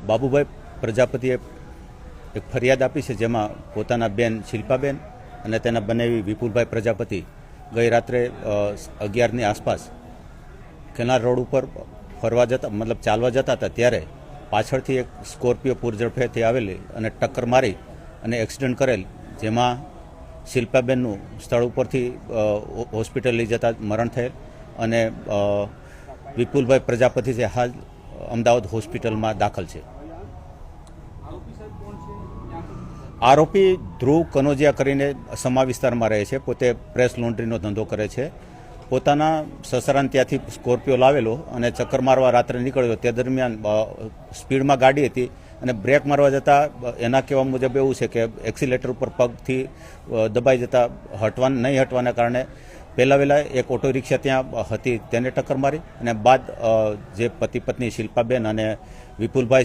બાબુભાઈ પ્રજાપતિએ એક ફરિયાદ આપી છે, જેમાં પોતાના બેન શિલ્પાબેન અને તેના બનેવી વિપુલભાઈ પ્રજાપતિ ગઈ રાત્રે 11ની આસપાસ કેનાલ રોડ ઉપર ફરવા જતા મતલબ ચાલવા જતા હતા, ત્યારે પાછળથી એક સ્કોર્પિયો પૂરઝડપેથી આવેલી અને ટક્કર મારી અને એક્સિડન્ટ કરેલ, જેમાં શિલ્પાબેનનું સ્થળ ઉપરથી હોસ્પિટલ લઈ જતા મરણ થયેલ અને વિપુલભાઈ પ્રજાપતિ જે હાલ અમદાવાદ હોસ્પિટલમાં દાખલ છે. આરોપી ધ્રુવ કનોજિયા કરીને સમા વિસ્તારમાં રહે છે. પોતે પ્રેસ લોન્ડ્રીનો ધંધો કરે છે. પોતાના સસરાને ત્યાંથી સ્કોર્પિયો લાવેલો અને ચક્કર મારવા રાત્રે નીકળ્યો. તે દરમિયાન સ્પીડમાં ગાડી હતી અને બ્રેક મારવા જતાં એના કહેવા મુજબ એવું છે કે એક્સિલેટર ઉપર પગથી દબાઈ જતાં નહીં હટવાના કારણે પહેલાં એક ઓટો રિક્ષા ત્યાં હતી તેને ટક્કર મારી અને બાદ જે પતિ પત્ની શિલ્પાબેન અને વિપુલભાઈ છે